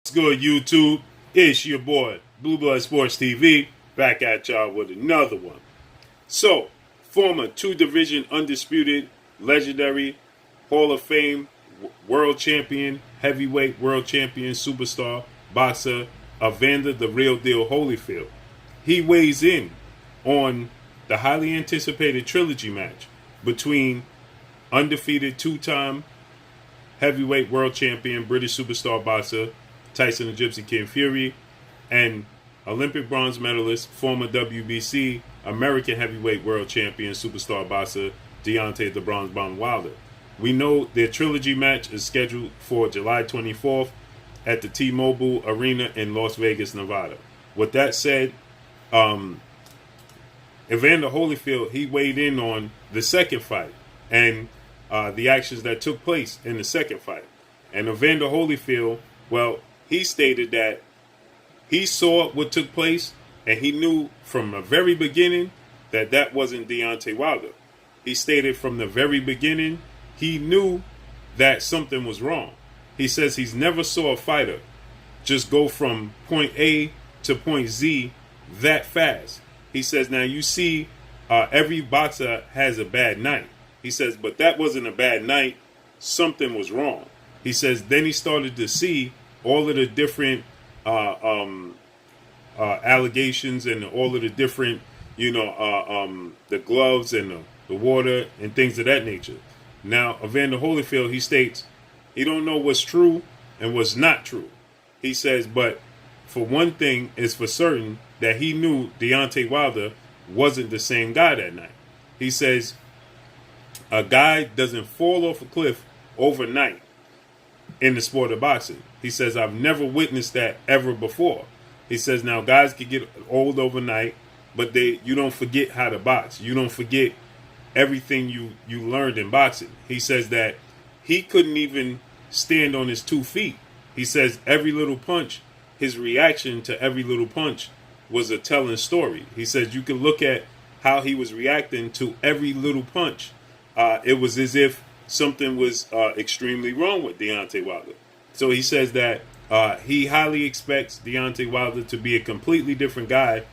What's good, YouTube? It's your boy, Blue Blood Sports TV, back at y'all with another one. So, former two-division undisputed, legendary, Hall of Fame, world champion, heavyweight world champion, superstar, boxer, Evander the Real Deal Holyfield. He weighs in on the highly anticipated trilogy match between undefeated two-time heavyweight world champion, British superstar boxer, Tyson the Gypsy King Fury, and Olympic bronze medalist, former WBC American heavyweight world champion, superstar boxer, Deontay the Bronze Bomb Wilder. We know their trilogy match is scheduled for July 24th at the T-Mobile Arena in Las Vegas, Nevada. With that said, Evander Holyfield, he weighed in on the second fight and the actions that took place in the second fight. And Evander Holyfield, well, he stated that he saw what took place and he knew from the very beginning that that wasn't Deontay Wilder. He stated from the very beginning he knew that something was wrong. He says he's never saw a fighter just go from point A to point Z that fast. He says, now you see, every boxer has a bad night. He says, but that wasn't a bad night. Something was wrong. He says, then he started to see all of the different allegations and all of the different, the gloves and the water and things of that nature. Now, Evander Holyfield, he states he don't know what's true and what's not true. He says, but for one thing, it's for certain that he knew Deontay Wilder wasn't the same guy that night. He says, a guy doesn't fall off a cliff overnight in the sport of boxing. He says, I've never witnessed that ever before. He says, now guys can get old overnight, but you don't forget how to box. You don't forget everything you learned in boxing. He says that he couldn't even stand on his 2 feet. He says every little punch, his reaction to every little punch was a telling story. He says you can look at how he was reacting to every little punch. It was as if something was extremely wrong with Deontay Wilder. So he says that he highly expects Deontay Wilder to be a completely different guy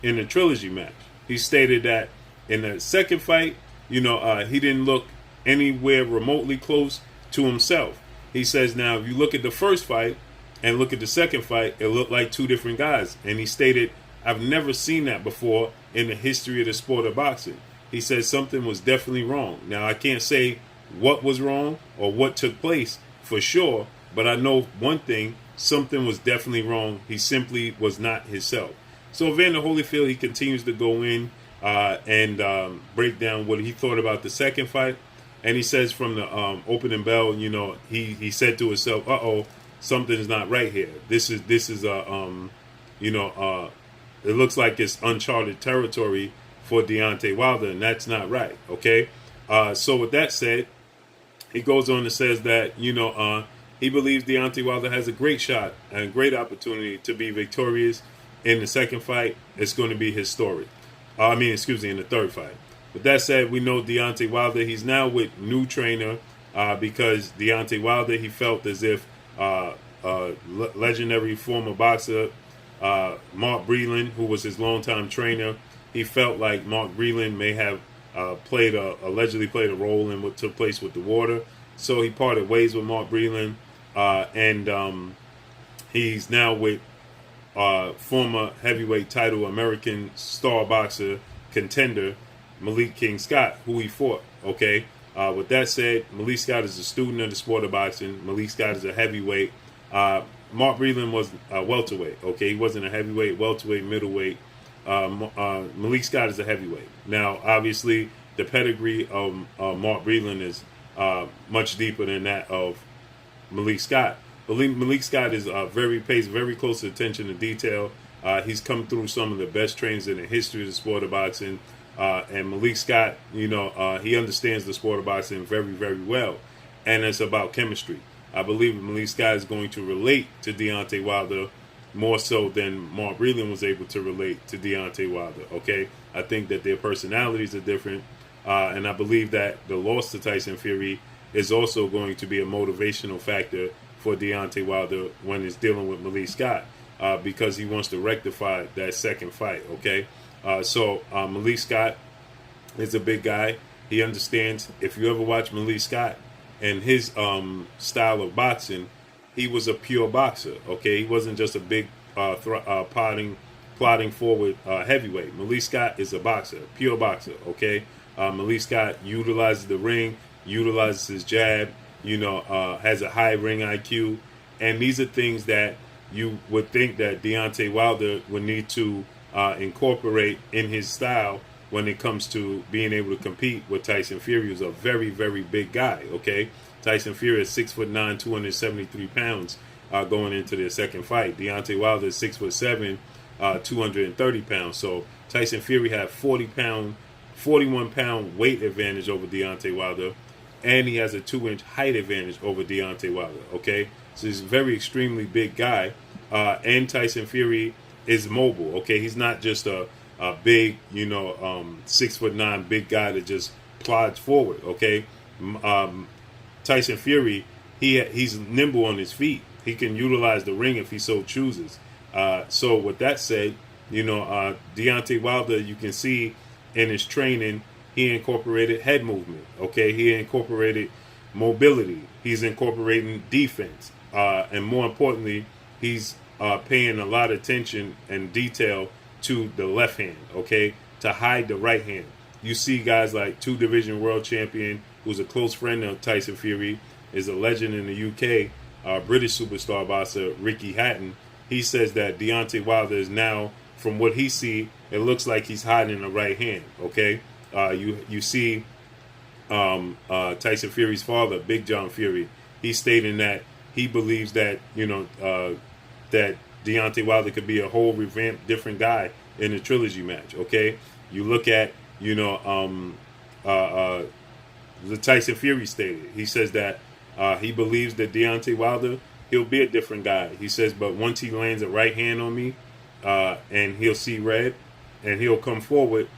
in the trilogy match. He stated that in the second fight, he didn't look anywhere remotely close to himself. He says now if you look at the first fight and look at the second fight, it looked like two different guys. And he stated, I've never seen that before in the history of the sport of boxing. He says something was definitely wrong. Now, I can't say what was wrong or what took place for sure, but I know one thing, something was definitely wrong. He simply was not himself. So Evander Holyfield, he continues to go in and break down what he thought about the second fight. And he says from the opening bell, he said to himself, uh-oh, something's not right here. This is it looks like it's uncharted territory for Deontay Wilder, and that's not right, okay? So with that said, he goes on and says that, he believes Deontay Wilder has a great shot and a great opportunity to be victorious in the second fight. It's going to be his story. In the third fight. With that said, we know Deontay Wilder, he's now with new trainer because Deontay Wilder, he felt as if legendary former boxer Mark Breland, who was his longtime trainer, he felt like Mark Breland may have allegedly played a role in what took place with the water. So he parted ways with Mark Breland, and he's now with former heavyweight title American star boxer contender Malik King Scott, who he fought. Okay. With that said, Malik Scott is a student of the sport of boxing. Malik Scott is a heavyweight. Mark Breland was a welterweight. Okay, he wasn't a heavyweight, welterweight, middleweight. Malik Scott is a heavyweight. Now, obviously, the pedigree of Mark Breland is much deeper than that of Malik Scott. Malik Scott is pays very close attention to detail. He's come through some of the best trainers in the history of the sport of boxing. And Malik Scott, he understands the sport of boxing very, very well. And it's about chemistry. I believe Malik Scott is going to relate to Deontay Wilder more so than Mark Breland was able to relate to Deontay Wilder, okay? I think that their personalities are different. And I believe that the loss to Tyson Fury is also going to be a motivational factor for Deontay Wilder when it's dealing with Malik Scott, because he wants to rectify that second fight. Okay, so Malik Scott is a big guy. He understands. If you ever watch Malik Scott and his style of boxing, he was a pure boxer. Okay, he wasn't just a big plotting forward heavyweight. Malik Scott is a boxer, pure boxer. Okay, Malik Scott utilizes the ring, utilizes his jab. Has a high ring IQ, and these are things that you would think that Deontay Wilder would need to incorporate in his style when it comes to being able to compete with Tyson Fury, who's a very, very big guy. Okay, Tyson Fury is 6'9", 273 pounds going into their second fight. Deontay Wilder is 6'7", 230 pounds. So Tyson Fury had 41 pound weight advantage over Deontay Wilder, and he has a 2-inch height advantage over Deontay Wilder. Okay, so he's a very extremely big guy, and Tyson Fury is mobile. Okay, he's not just a big, 6'9" big guy that just plods forward. Okay, Tyson Fury, he's nimble on his feet. He can utilize the ring if he so chooses. So with that said, Deontay Wilder, you can see in his training, he incorporated head movement. Okay, he incorporated mobility. He's incorporating defense, and more importantly, he's paying a lot of attention and detail to the left hand. Okay, to hide the right hand. You see guys like 2-division world champion, who's a close friend of Tyson Fury, is a legend in the UK, British superstar boxer Ricky Hatton. He says that Deontay Wilder is now, from what he see, it looks like he's hiding the right hand. Okay. You see Tyson Fury's father, Big John Fury, he's stating that he believes that, that Deontay Wilder could be a whole revamped, different guy in a trilogy match. Okay, you look at, the Tyson Fury stated, he says that he believes that Deontay Wilder, he'll be a different guy. He says, but once he lands a right hand on me, and he'll see red, and he'll come forward,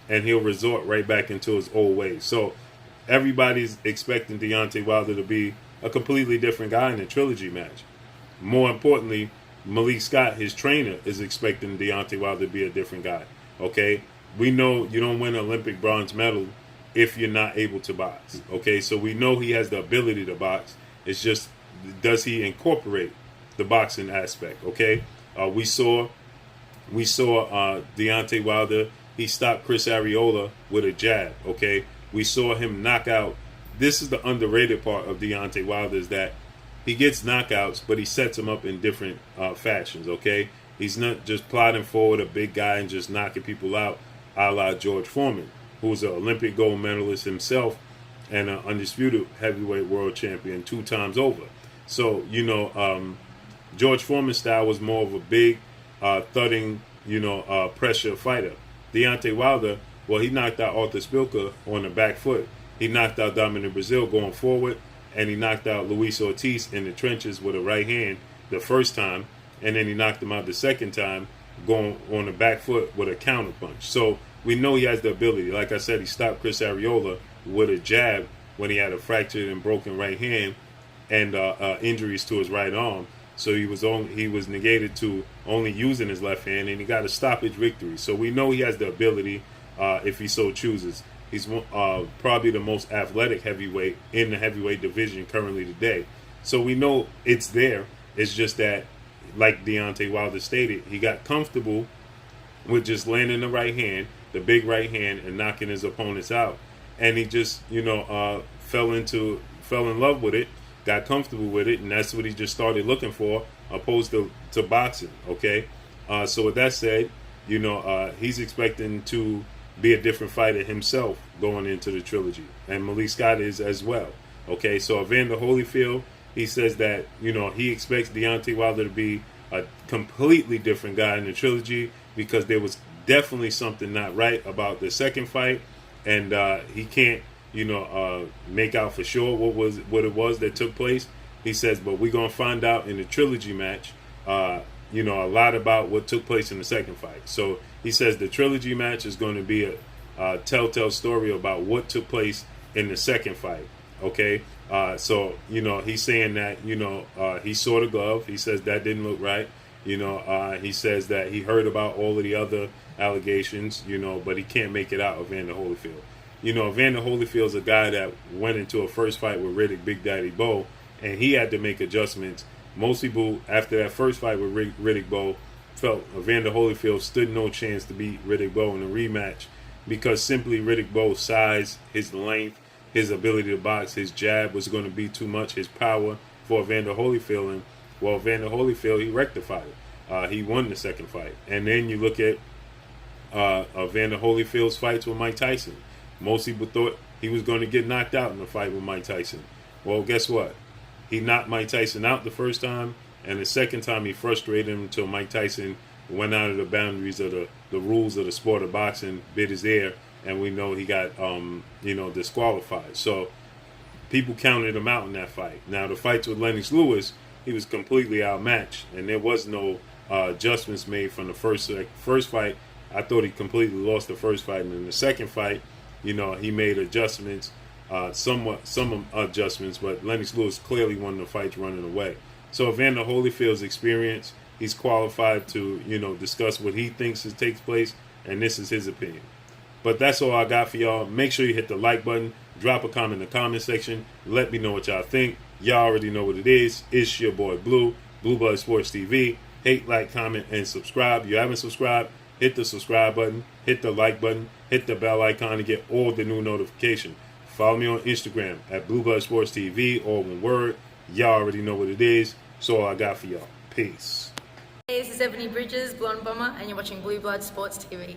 and he'll resort right back into his old ways. So everybody's expecting Deontay Wilder to be a completely different guy in a trilogy match. More importantly, Malik Scott, his trainer, is expecting Deontay Wilder to be a different guy. Okay, we know you don't win an Olympic bronze medal if you're not able to box. Okay, so we know he has the ability to box. It's just, does he incorporate the boxing aspect? Okay, we saw Deontay Wilder. He stopped Chris Arreola with a jab. Okay, we saw him knock out. This is the underrated part of Deontay Wilder, is that he gets knockouts, but he sets them up in different fashions. Okay, he's not just plodding forward a big guy and just knocking people out, a la George Foreman, who's an Olympic gold medalist himself and an undisputed heavyweight world champion 2 times over. So George Foreman's style was more of a big, thudding, pressure fighter. Deontay Wilder, well, he knocked out Arthur Spilka on the back foot. He knocked out Dominic Brazil going forward, and he knocked out Luis Ortiz in the trenches with a right hand the first time, and then he knocked him out the second time going on the back foot with a counter punch. So we know he has the ability. Like I said, he stopped Chris Arreola with a jab when he had a fractured and broken right hand and injuries to his right arm. So he was negated to only using his left hand, and he got a stoppage victory. So we know he has the ability if he so chooses. He's probably the most athletic heavyweight in the heavyweight division currently today. So we know it's there. It's just that, like Deontay Wilder stated, he got comfortable with just landing the right hand, the big right hand, and knocking his opponents out. And he just, fell in love with it, got comfortable with it, and that's what he just started looking for, opposed to boxing. Okay, so with that said, he's expecting to be a different fighter himself going into the trilogy, and Malik Scott is as well. Okay, so Evander Holyfield, he says that he expects Deontay Wilder to be a completely different guy in the trilogy, because there was definitely something not right about the second fight, and he can't make out for sure what it was that took place. He says, but we're gonna find out in the trilogy match a lot about what took place in the second fight. So he says the trilogy match is going to be a telltale story about what took place in the second fight. Okay, So, he's saying that, he saw the glove. He says that didn't look right. He says that he heard about all of the other allegations, but he can't make it out of Evander Holyfield. Evander Holyfield's a guy that went into a first fight with Riddick Big Daddy Bowe, and he had to make adjustments. Most people, after that first fight with Riddick Bowe, felt Evander Holyfield stood no chance to beat Riddick Bowe in a rematch because simply Riddick Bowe's size, his length, his ability to box, his jab was going to be too much, his power for Evander Holyfield. And, well, Evander Holyfield, he rectified it. He won the second fight. And then you look at Evander Holyfield's fights with Mike Tyson. Most people thought he was going to get knocked out in the fight with Mike Tyson. Well, guess what? He knocked Mike Tyson out the first time, and the second time he frustrated him until Mike Tyson went out of the boundaries of the rules of the sport of boxing, bit his ear, and we know he got, disqualified. So people counted him out in that fight. Now, the fights with Lennox Lewis, he was completely outmatched, and there was no adjustments made from the first fight. I thought he completely lost the first fight, and in the second fight, he made adjustments, some adjustments, but Lennox Lewis clearly won the fight running away. So Evander Holyfield's experience, he's qualified to, discuss what he thinks takes place, and this is his opinion. But that's all I got for y'all. Make sure you hit the like button, drop a comment in the comment section, let me know what y'all think. Y'all already know what it is. It's your boy Blue, Blue Blood Sports TV. Hate, like, comment, and subscribe. If you haven't subscribed, hit the subscribe button, hit the like button, hit the bell icon to get all the new notifications. Follow me on Instagram at Blue Blood Sports TV, all one word. Y'all already know what it is. That's all I got for y'all. Peace. Hey, this is Ebony Bridges, Blonde Bomber, and you're watching Blue Blood Sports TV.